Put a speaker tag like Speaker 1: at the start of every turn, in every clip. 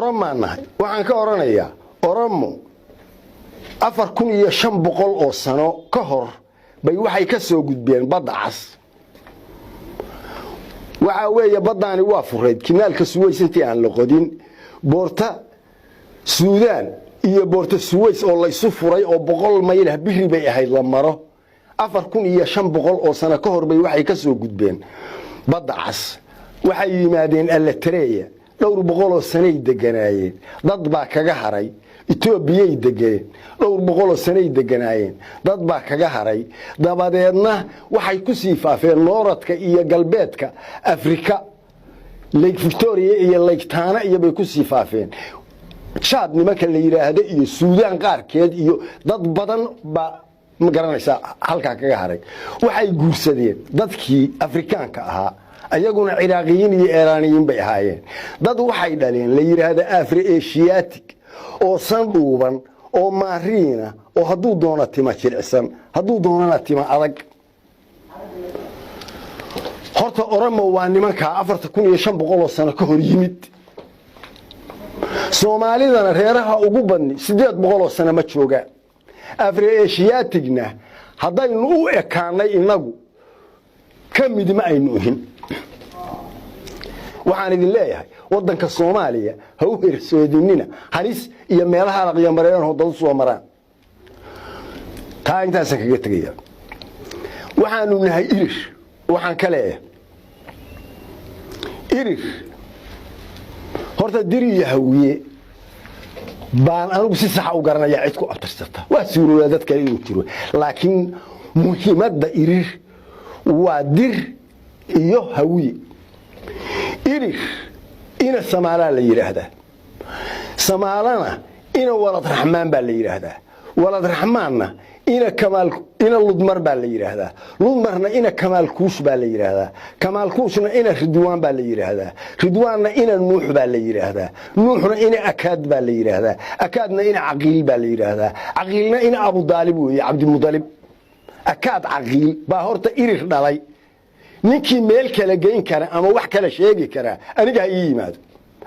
Speaker 1: oromaanahay waxaan ka oranayaa oromo 4500 oo sano ka hor bay waxay ka soo gudbeen badda cas waxa weeye baddaani waa fureed kinaalka Suways intii aan la qodin boorta Suudaan iyo boorta Suways oo la isu furay oo 100 mayl bixi bay ahayd la maro 4500 oo sano ka hor bay waxay ka soo gudbeen badda cas waxay yimaadeen Eritrea dhowr boqol oo sanay deganaayeen dad baa kaga haray Itoobiyay degeen dhowr boqol oo sanay deganaayeen dad baa kaga haray dabadeedna waxay ku sii faafeen nooradka iyo galbeedka Afrika Lake Victoria iyo Lake Tana iyo bay ku sii faafeen Chad nimanka la yiraahdo iyo Suudaan qaarkeed iyo dad badan ba ma garanaysa halka kaga haray waxay guursadeen dadkii Afrikaanka ahaa ayaguna Iraaqiyiin iyo Iiraaniyiin bay ahaayeen dad waxay dhaleen la yiraahdo Afro-Asiatic oo sanduuban oo maariina oo haduu doono tima jiricsan haduu doonana tima adag horta Oromo waa nimanka 4500 sano ka hor yimid Soomaalidana reeraha ugu badni 800 sano ma jooga Afro-Asiaticna hadaynu u ekaanay inagu kamid ma aynu hin waxaan idin leeyahay wadanka Soomaaliya ha u hirsoodinina halis iyo meelaha la qiyaamareeyaan oo dad soo maraan taa intaas kaga tagaya waxaanu nahay Irish waxaan ka leeyahay Irish horta diriya hawiye baan anigu si sax u garanaya cid ku abtirsata waa suurooda dadka inuu jiro laakiin muhiimadda Irish waa dir iyo hawiye Irish ina Soomaaliya la yiraahdaa Soomaalana ina walad Raxmaan baa la yiraahdaa walad Raxmaanna ina Kamaal ina Ludmar baa la yiraahdaa Ludmarna ina Kamaal Kuush baa la yiraahdaa Kamaal Kuushna ina Ridwaan baa la yiraahdaa Ridwaanna ina Nuux baa la yiraahdaa Nuuxna ina Akaad baa la yiraahdaa Akaadna ina Aqiil baa la yiraahdaa Aqiilna ina Abu Daalib weeye Abdi Mudalib Akaad Aqiil baa horta Irish dhalay ninkii meel kala geyn kara ama wax kala sheegi kara aniga ay yimaado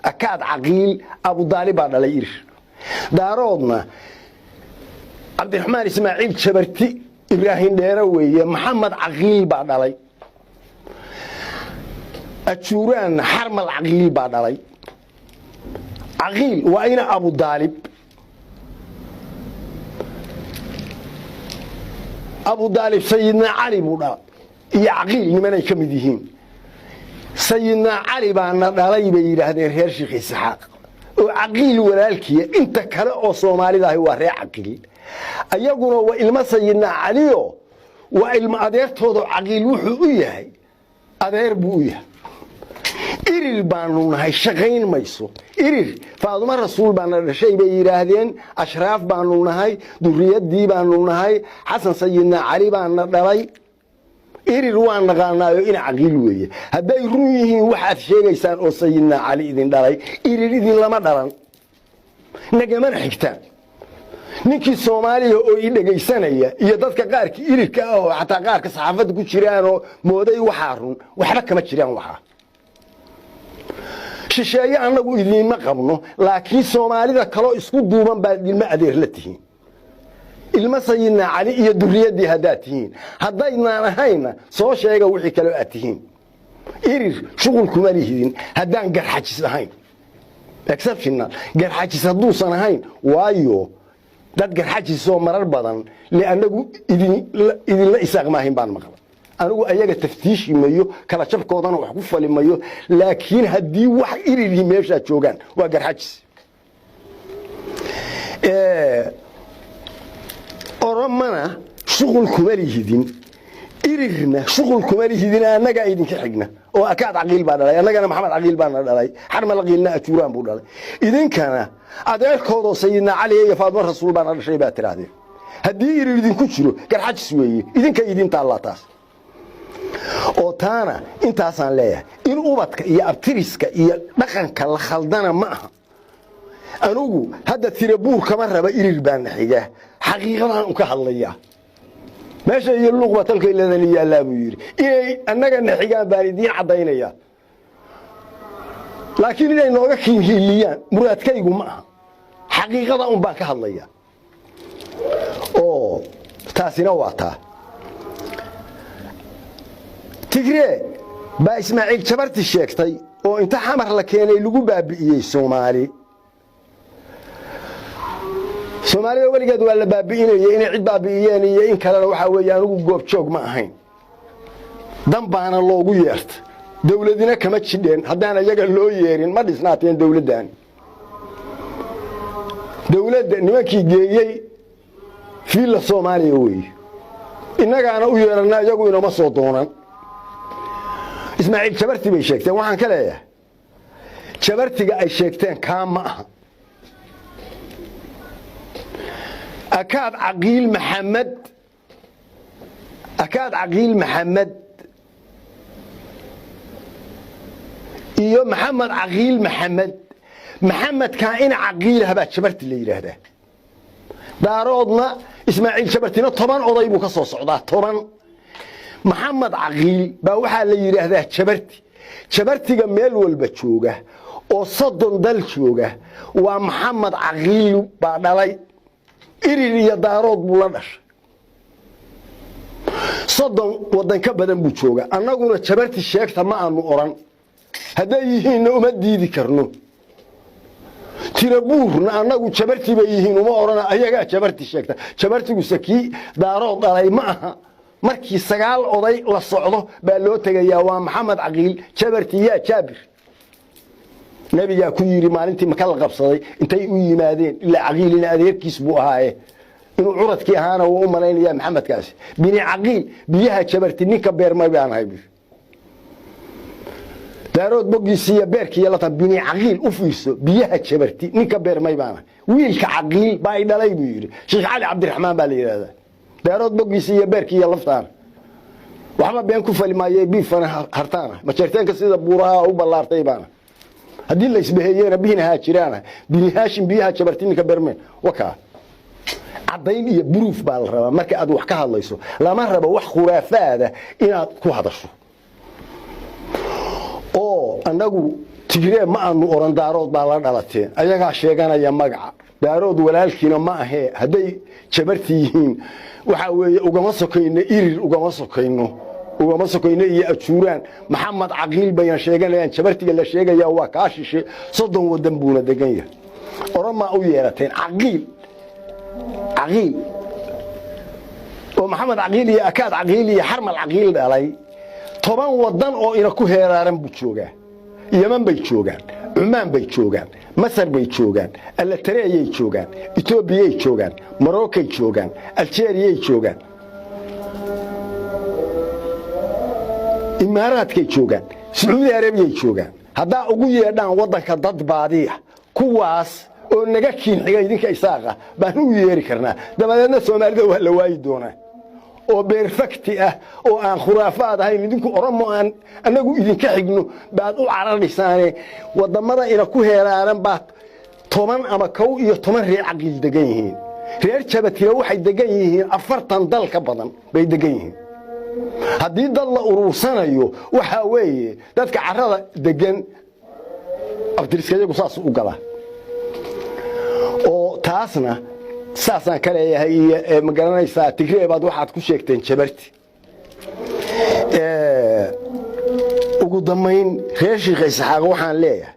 Speaker 1: Akaad Aqiil Abu Daalib baa dhalay Irish daaroodna Abdurrahmaan Ismaaciil Jabarti Ibrahim Dheere weeye Maxamed Aqiil baa dhalay Ajuuraan Harmal Aqiil baa dhalay Aqiil waa ina Abu Daalib Abu Daalib Sayyidina Ali buu dhalay iyo Aqiil nimanay ka mid yihiin Sayyidina Ali baana dhalay bay yiraahdeen reer Sheekh Isaaq oo Aqiil walaalkiya inta kale oo Soomaalida ah waa reer Aqiil ayaguna waa ilma Sayyidina Ali oo waa ilma adeertooda Aqiil wuxuu u yahay adeer buu yahay Irir baanu nahay shaqayn mayso Irir Faaduma Rasuul baana dhashay bay yiraahdeen Ashraaf baanu nahay duriyadii baanu nahay Xasan Sayyidina Ali baana dhalay Irir waan naqaanayo in Aqiil weeye haday run yihiin waxaad sheegaysaan oo Sayyidina Ali idin dhalay Irir idin lama dhalan nagama xigtaan ninkii Soomaaliya oo i dhageysanaya iyo dadka qaarkii Irirka ah oo xataa qaarka saxaafada ku jiraan oo mooday waxa run waxba kama jiraan waxa shisheeye anagu idin ma qabno laakiin Soomaalida kale isku duuban baa ilma adeer la tihiin ilma Sayyidina Ali iyo duriyadii hadaatihiin hadaynaan ahayna soo sheega wixii kale aad tihiin Irir shughul kuma lihidin hadaan garxajis ahayn exceptional garxajis haduusan ahayn waayo dad garxajis soo marar badan li'annagu idin la isaaqmaahin baan maqlay anigu ayaga taftiish imayo kala jabkoodana wax ku falimayo laakiin hadii wax Irir meesha joogan waa garxajis Oromana shughul kuma lihidin Irirna shughul kuma lihidin anaga idinka xigna oo Akaad Aqiil baa dhalay anagana Maxamed Aqiil baa dhalay Harmal Aqiilna Ajuuraan buu dhalay idinkana adeerkooda Sayyidina Ali iyo Faaduma Rasuul baa dhashay baa tiraadeen hadii Irir idinku jiro garxajis weeye idinka idinta Allah taas oo taana intaasaan leeyahay in ubadka iyo abtiriska iyo dhaqanka la khaldana ma aha anugu hadda tirabuur kama raba Irir baan xiga xaqiiqadan u ka hadlaya meesha iyo luqba talka iladan yaala buu yiri inay annaga xigaan baan idin cadaynaya laakiin inay nooga kiinhiiliyaan muraadkaygu ma aha xaqiiqada un baan ka hadlaya oo taasina waa taa Tigre baa Ismaaciil Jabarti sheegtay oo inta xamar la keenay lagu baabi'iyay Soomaaliya waligeed waa la baabi'inayay inay cid baabi'iyeen iyo in kale waxa weeyaan ugu goob joog ma ahayn dan baana loogu yeertay dawladina kama jidheen haddaan ayaga loo yeerin ma dhisnaateen dawladdan dawladda nimankii geeyay fiila Soomaaliya weey innagaana u yeeranaa iyagu inama soo doonan Ismaaciil Jabarti bay sheegteen waxaan ka leeyahay Jabartiga ay sheegteen kaama aha أكاد عقيل محمد إيو محمد عقيل محمد كائن عقيل هبات شبرت اللي يرهده دارودنا إسماعيل شبرتنا طبعا أضيبو كسو صعدا طبعا محمد عقيل باوحا اللي يرهده شبرتي ميل والبتشوغه oo soddon dal jooga waa Maxamed Caqiil baa dhalay irir iyo daarood buu la dhashay soddon wadan ka badan buu jooga annaguna Jabarti sheegta ma aanu oran haday yihiin uma diidi karno tirabuurna annagu Jabarti bay yihiin uma oran ayaga Jabarti sheegta Jabartigu saki daarood dhalay ma aha markii sagaal oday la socdo baa loo tagayaa waa Maxamed Caqiil Jabarti yaa Jaabir nabiga ku yiri maalintii ma kala qabsaday intay u yimaadeen ila Caqiilina adeerkiis buu ahaaye inuu curadkii ahaana uu maleynaya Maxamed kaas bini Caqiil biyaha Jabarti ninka beermay baan haybi daarood bogiisiya beerkiya la tan bini Caqiil u fiirso biyaha Jabarti ninka beermay baan wiilka Caqiil baa ay dhalay buu yiri Sheekh Ali Cabdiraxmaan baa la yiraahdaa daarood bogiisiya beerkiya laftaan waxba been ku falmaayay biifana hartaana ma jirtaanka sida buuraha u ballaartay baan haddii la isbaheeyeen bihinaha jiraan bini Haashim biyaha Jabarti ninka beermay waka cadayn iyo buruuf baa la rabaa marka aad wax ka hadlayso lama rabo wax khuraafaada inaad ku hadasho oo anagu Tigre ma aanu oran daarood baa la dhalateen ayaga sheeganaya magaca daarood walaalkiina ma ahe haday Jabarti yihiin waxa weeye ugama sokayno irir ugama sokayno iyo ajuuraan Maxamed Caqiil bayan sheeganayaan Jabartiga la sheegaya waa kaashishe soddon wadan buuna degan yahay orama u yeerateen Caqiil oo Maxamed Caqiil iyo Akaad Caqiil iyo Harmal Caqiil dhalay 10 wadan oo ina ku heeraaran buu joogaa Yemen bay joogaan Cumaan bay joogaan Masar bay joogaan Alatareyay joogaan Ethiopia joogaan Morocco joogaan Algeria joogaan Imaaraadkay joogaan Saudi Arabia joogaan hadaa ugu yeedhaan wadanka dad baadiya kuwaas oo naga kiinxiga idinka isaaqa baan u yeeri karnaa dabadeedna Soomaalida waa la waayi doonaa oo perfect ah oo aan khuraafaad ahayn idinku oramo aan anagu idinka xigno baad u cararaysaane wadamada ina ku heeraaran baad 10 ama 11 reer Caqiil degan yihiin reer Jabarti waxay degan yihiin 40 dal ka badan bay degan yihiin haddii dad la urursanayo waxa weeye dadka carrada degan abdiriskayagu saas u gala oo taasna saasan kale yahay ma garanaysaa Tigre baad waxaad ku sheegteen Jabarti ugu dambeyn reer Sheekh Isaaq waxaan leeyahay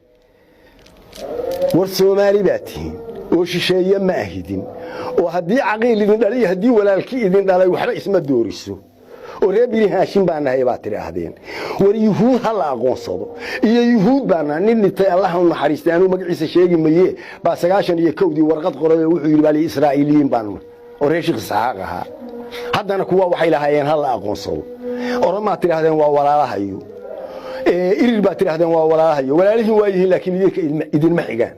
Speaker 1: war Soomaali baatiin oo shisheeye ma ahidin oo haddii Caqiil idin dhalay haddii walaalkii idin dhalay waxba isma dooriso oo reer bini Haashim baan nahay baad tiraahdeen war yuhuud hal aqoonsado iyo yuhuud baan nin nitay Allah u naxariistay anu magaciisa sheegi maye ba 91 warqad qoray wuxuu yiri bali Israa'iiliin baan oo reer Sheekh Isaaq aha haddana kuwa waxay lahaayeen hal aqoonsado orama tiraahdeen waa walaalahayo irir baa tiraahdeen waa walaalahayo walaalihiin waa yihiin laakiin idin ma xigaan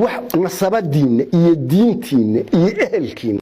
Speaker 1: wax nasabadiina iyo diintiina iyo ehelkiina